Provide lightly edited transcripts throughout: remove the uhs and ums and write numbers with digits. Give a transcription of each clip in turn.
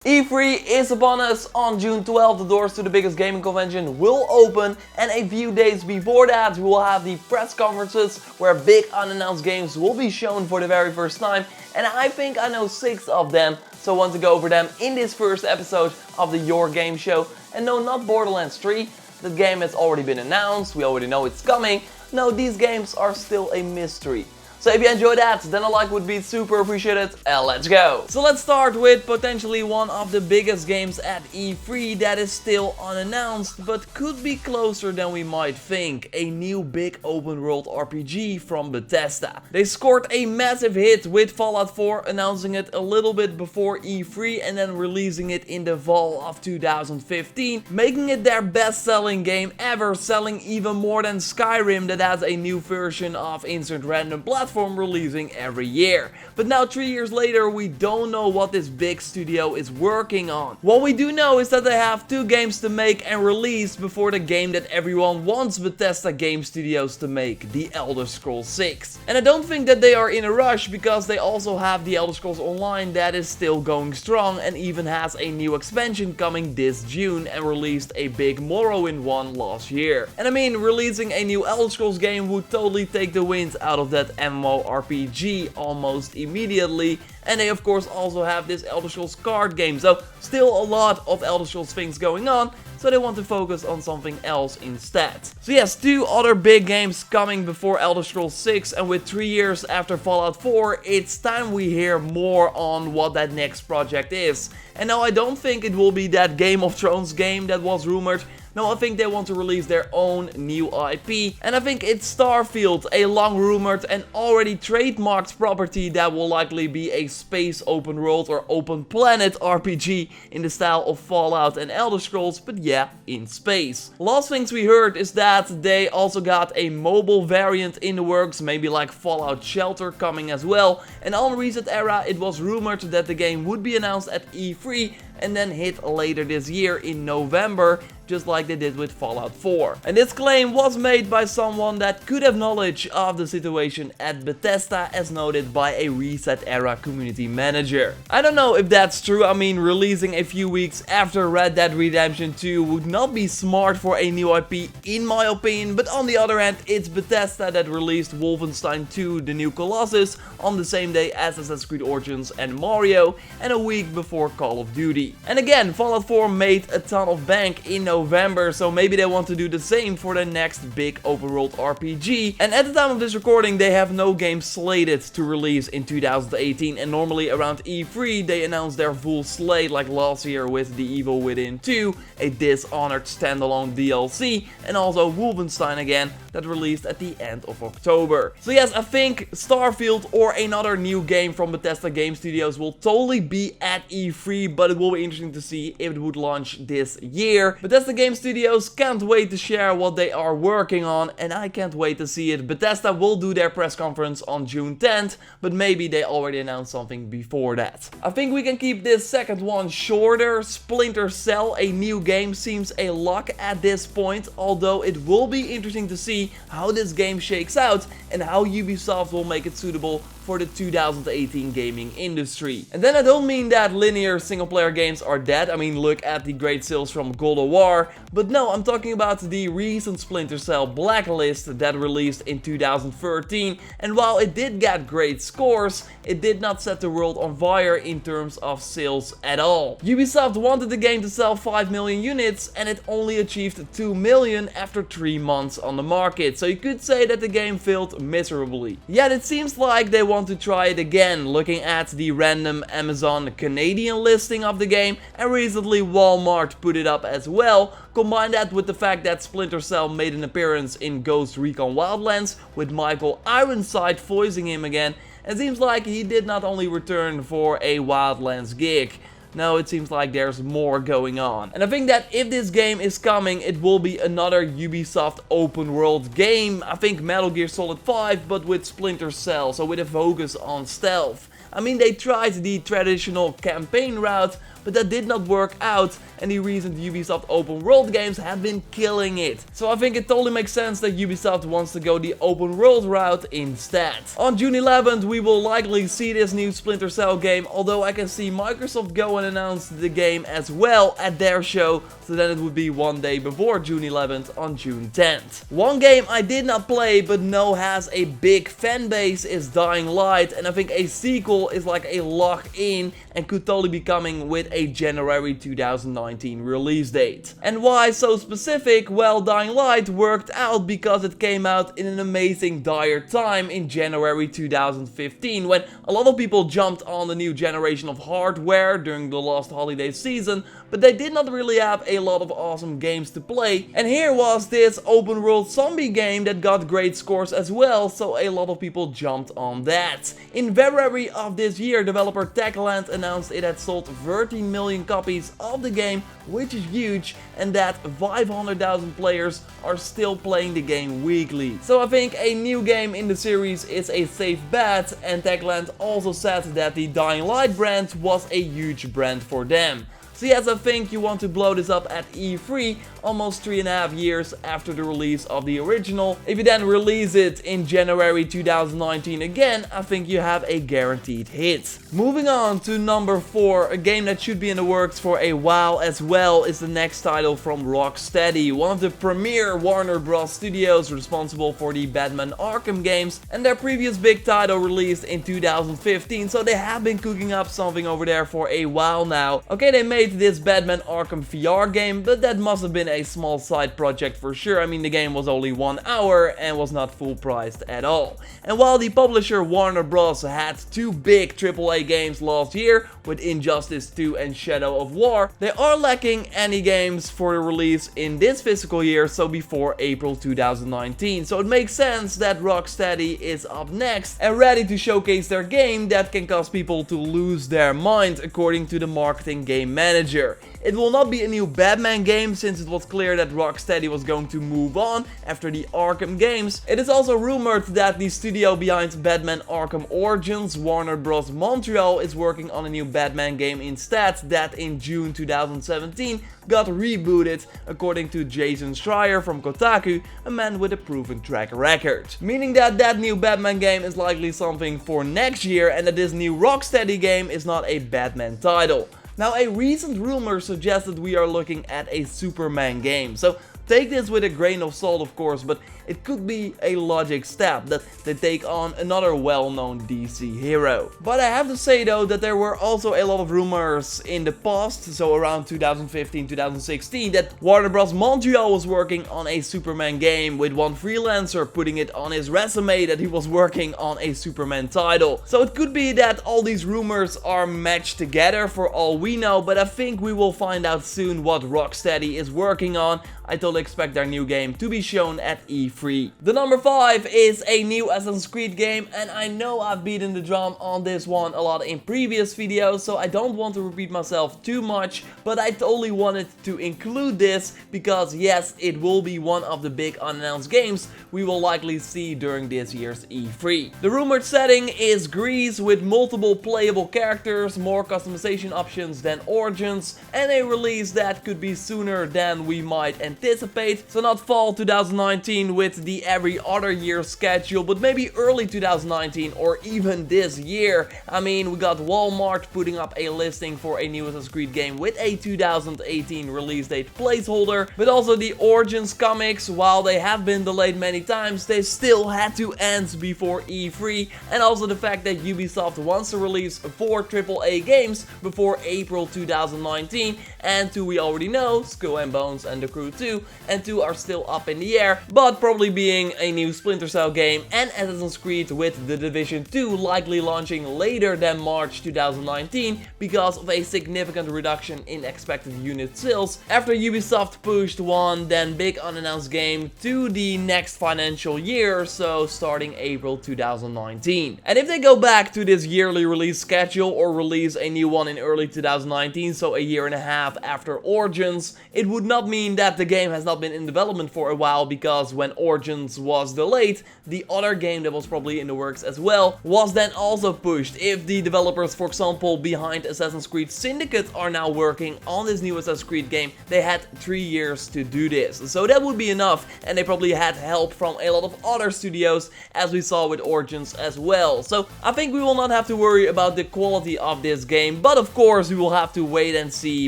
E3 is upon us. On June 12th, the doors to the biggest gaming convention will open, and a few days before that we will have the press conferences where big unannounced games will be shown for the very first time, and I think I know 6 of them, so I want to go over them in this first episode of the Your Game Show. And no, not Borderlands 3, the game has already been announced, we already know it's coming. No, these games are still a mystery. So if you enjoyed that, then a like would be super appreciated, and let's go! So let's start with potentially one of the biggest games at E3 that is still unannounced, but could be closer than we might think. A new big open world RPG from Bethesda. They scored a massive hit with Fallout 4, announcing it a little bit before E3 and then releasing it in the fall of 2015, making it their best-selling game ever, selling even more than Skyrim that has a new version of instant random platform releasing every year. But now 3 years later we don't know what this big studio is working on. What we do know is that they have 2 games to make and release before the game that everyone wants Bethesda game studios to make, The Elder Scrolls 6. And I don't think that they are in a rush because they also have The Elder Scrolls Online that is still going strong and even has a new expansion coming this June and released a big Morrowind one last year. And I mean, releasing a new Elder Scrolls game would totally take the wind out of that MMORPG almost immediately, and they of course also have this Elder Scrolls card game, so still a lot of Elder Scrolls things going on, so they want to focus on something else instead. So yes, 2 other big games coming before Elder Scrolls 6, and with 3 years after Fallout 4, it's time we hear more on what that next project is. And now I don't think it will be that Game of Thrones game that was rumored. No, I think they want to release their own new IP, and I think it's Starfield, a long rumored and already trademarked property that will likely be a space open world or open planet RPG in the style of Fallout and Elder Scrolls, but yeah, in space. Last things we heard is that they also got a mobile variant in the works, maybe like Fallout Shelter coming as well, and on Reset Era it was rumored that the game would be announced at E3 and then hit later this year in November, just like they did with Fallout 4. And this claim was made by someone that could have knowledge of the situation at Bethesda, as noted by a Reset Era community manager. I don't know if that's true. I mean, releasing a few weeks after Red Dead Redemption 2 would not be smart for a new IP in my opinion, but on the other hand, it's Bethesda that released Wolfenstein 2 The New Colossus on the same day as Assassin's Creed Origins and Mario, and a week before Call of Duty. And again, Fallout 4 made a ton of bank in November, so maybe they want to do the same for the next big open world RPG. And at the time of this recording, they have no game slated to release in 2018, and normally around E3 they announce their full slate, like last year with The Evil Within 2, a Dishonored standalone DLC, and also Wolfenstein again, that released at the end of October. So yes, I think Starfield or another new game from Bethesda Game Studios will totally be at E3, but it will be interesting to see if it would launch this year. Bethesda Game Studios can't wait to share what they are working on, and I can't wait to see it. Bethesda will do their press conference on June 10th, but maybe they already announced something before that. I think we can keep this second one shorter. Splinter Cell, a new game, seems a lock at this point, although it will be interesting to see how this game shakes out and how Ubisoft will make it suitable for the 2018 gaming industry. And then I don't mean that linear single player games are dead. I mean, look at the great sales from God of War, but no, I'm talking about the recent Splinter Cell Blacklist that released in 2013, and while it did get great scores, it did not set the world on fire in terms of sales at all. Ubisoft wanted the game to sell 5 million units and it only achieved 2 million after 3 months on the market, so you could say that the game failed miserably. Yet it seems like they want to try it again, looking at the random Amazon Canadian listing of the game, and recently Walmart put it up as well. Combine that with the fact that Splinter Cell made an appearance in Ghost Recon Wildlands with Michael Ironside voicing him again, it seems like he did not only return for a Wildlands gig. No, it seems like there's more going on. And I think that if this game is coming, it will be another Ubisoft open world game. I think Metal Gear Solid 5, but with Splinter Cell, so with a focus on stealth. I mean, they tried the traditional campaign route, but that did not work out, and the recent Ubisoft open world games have been killing it. So I think it totally makes sense that Ubisoft wants to go the open world route instead. On June 11th we will likely see this new Splinter Cell game, although I can see Microsoft go and announce the game as well at their show, so then it would be one day before June 11th on June 10th. One game I did not play but know has a big fan base is Dying Light, and I think a sequel is like a lock-in and could totally be coming with a January 2019 release date. And why so specific? Well, Dying Light worked out because it came out in an amazing dire time in January 2015, when a lot of people jumped on the new generation of hardware during the last holiday season, but they did not really have a lot of awesome games to play. And here was this open world zombie game that got great scores as well, so a lot of people jumped on that. In February of this year, developer Techland announced it had sold 13 million copies of the game, which is huge, and that 500,000 players are still playing the game weekly. So I think a new game in the series is a safe bet, and Techland also said that the Dying Light brand was a huge brand for them. So yes, I think you want to blow this up at E3, almost 3.5 years after the release of the original. If you then release it in January 2019 again, I think you have a guaranteed hit. Moving on to number 4, a game that should be in the works for a while as well is the next title from Rocksteady, one of the premier Warner Bros. Studios responsible for the Batman Arkham games, and their previous big title released in 2015, so they have been cooking up something over there for a while now. Okay, they made this Batman Arkham VR game, but that must have been a small side project for sure. I mean, the game was only 1 hour and was not full priced at all. And while the publisher Warner Bros. Had 2 big AAA games last year with Injustice 2 and Shadow of War, they are lacking any games for the release in this fiscal year, so before April 2019. So it makes sense that Rocksteady is up next and ready to showcase their game that can cause people to lose their mind, according to the marketing game manager. It will not be a new Batman game, since it was clear that Rocksteady was going to move on after the Arkham games. It is also rumored that the studio behind Batman Arkham Origins, Warner Bros. Montreal, is working on a new Batman game instead, that in June 2017 got rebooted, according to Jason Schreier from Kotaku, a man with a proven track record. Meaning that that new Batman game is likely something for next year, and that this new Rocksteady game is not a Batman title. Now, a recent rumor suggests that we are looking at a Superman game, so take this with a grain of salt, of course, but it could be a logic step that they take on another well-known DC hero. But I have to say though that there were also a lot of rumors in the past, so around 2015-2016, that Warner Bros. Montreal was working on a Superman game, with one freelancer putting it on his resume that he was working on a Superman title. So it could be that all these rumors are matched together for all we know, but I think we will find out soon what Rocksteady is working on. I totally expect their new game to be shown at E3. The number 5 is a new Assassin's Creed game, and I know I've beaten the drum on this one a lot in previous videos, so I don't want to repeat myself too much, but I totally wanted to include this because yes, it will be one of the big unannounced games we will likely see during this year's E3. The rumored setting is Greece, with multiple playable characters, more customization options than Origins, and a release that could be sooner than we might anticipate. So not fall 2019 with the every other year schedule, but maybe early 2019 or even this year. I mean, we got Walmart putting up a listing for a new Assassin's Creed game with a 2018 release date placeholder, but also the Origins comics, while they have been delayed many times, they still had to end before E3, and also the fact that Ubisoft wants to release 4 AAA games before April 2019, and 2 we already know, Skull and Bones and The Crew 2, and 2 are still up in the air, but probably being a new Splinter Cell game and Assassin's Creed with The Division 2 likely launching later than March 2019 because of a significant reduction in expected unit sales after Ubisoft pushed one then big unannounced game to the next financial year, so starting April 2019. And if they go back to this yearly release schedule or release a new one in early 2019, so a year and a half after Origins, it would not mean that the game has has not been in development for a while because when Origins was delayed, the other game that was probably in the works as well was then also pushed. If the developers, for example, behind Assassin's Creed Syndicate are now working on this new Assassin's Creed game, they had 3 years to do this. So that would be enough, and they probably had help from a lot of other studios, as we saw with Origins as well. So I think we will not have to worry about the quality of this game, but of course we will have to wait and see.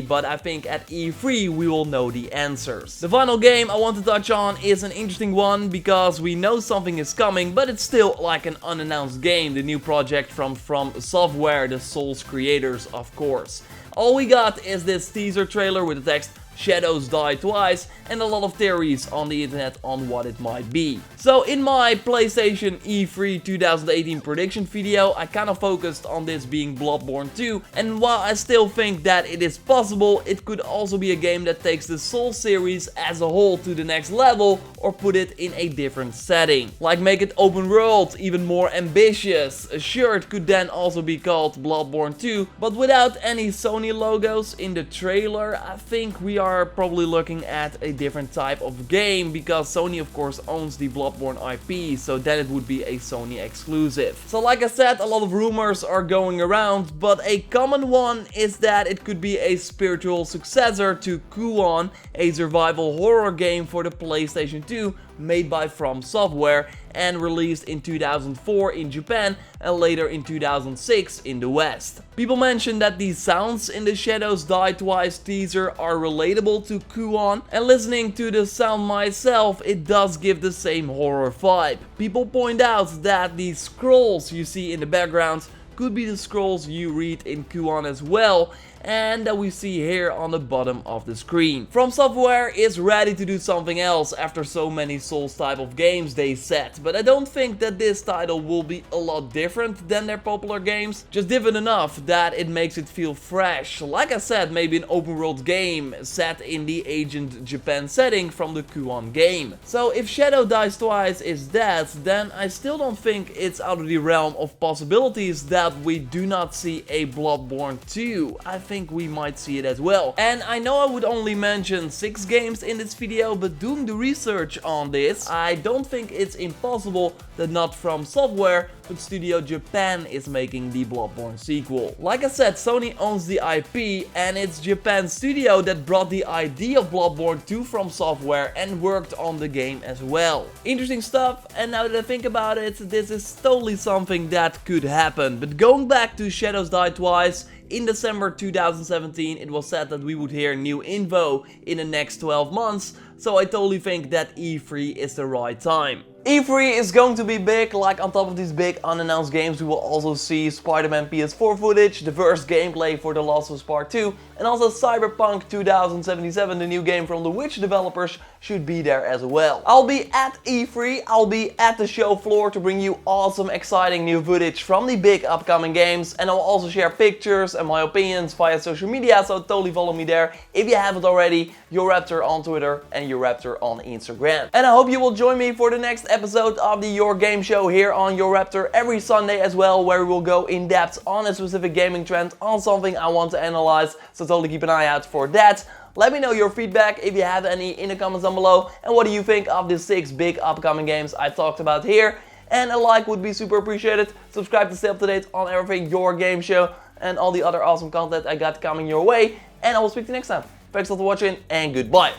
But I think at E3 we will know the answers. The final game I want to touch on is an interesting one because we know something is coming, but it's still like an unannounced game. The new project from Software, the Souls creators, of course. All we got is this teaser trailer with the text "Shadows Die Twice" and a lot of theories on the internet on what it might be. So in my PlayStation E3 2018 prediction video, I kind of focused on this being Bloodborne 2, and while I still think that it is possible, it could also be a game that takes the Souls series as a whole to the next level or put it in a different setting. Like make it open world, even more ambitious. Sure, it could then also be called Bloodborne 2, but without any Sony logos in the trailer, I think we are probably looking at a different type of game because Sony of course owns the Bloodborne IP, so then it would be a Sony exclusive. So like I said, a lot of rumors are going around, but a common one is that it could be a spiritual successor to Kuon, a survival horror game for the PlayStation 2 made by From Software and released in 2004 in Japan and later in 2006 in the West. People mention that the sounds in the Shadows Die Twice teaser are relatable to Kuon, and listening to the sound myself, it does give the same horror vibe. People point out that the scrolls you see in the background could be the scrolls you read in Kuon as well, and that we see here on the bottom of the screen. From Software is ready to do something else after so many Souls type of games they said, but I don't think that this title will be a lot different than their popular games, just different enough that it makes it feel fresh. Like I said, maybe an open world game set in the ancient Japan setting from the Kuon game. So if Shadow Dies Twice is that, then I still don't think it's out of the realm of possibilities that we do not see a Bloodborne 2. I think we might see it as well. And I know I would only mention 6 games in this video, but doing the research on this, I don't think it's impossible that not From Software, but Studio Japan is making the Bloodborne sequel. Like I said, Sony owns the IP, and it's Japan's studio that brought the idea of Bloodborne to From Software and worked on the game as well. Interesting stuff, and now that I think about it, this is totally something that could happen. But going back to Shadows Die Twice, in December 2017 it was said that we would hear new info in the next 12 months, so I totally think that E3 is the right time. E3 is going to be big. Like on top of these big unannounced games, we will also see Spider-Man PS4 footage, the first gameplay for The Last of Us Part 2, and also Cyberpunk 2077, the new game from the Witch developers, should be there as well. I'll be at E3, I'll be at the show floor to bring you awesome, exciting new footage from the big upcoming games, and I'll also share pictures and my opinions via social media, so totally follow me there if you haven't already. JorRaptor on Twitter and JorRaptor on Instagram. And I hope you will join me for the next episode of the Your Game Show here on JorRaptor every Sunday as well, where we will go in depth on a specific gaming trend, on something I want to analyze, so totally keep an eye out for that. Let me know your feedback if you have any in the comments down below, and what do you think of the 6 big upcoming games I talked about here. And a like would be super appreciated. Subscribe to stay up to date on everything Your Game Show and all the other awesome content I got coming your way, and I will speak to you next time. Thanks a lot for watching, and goodbye.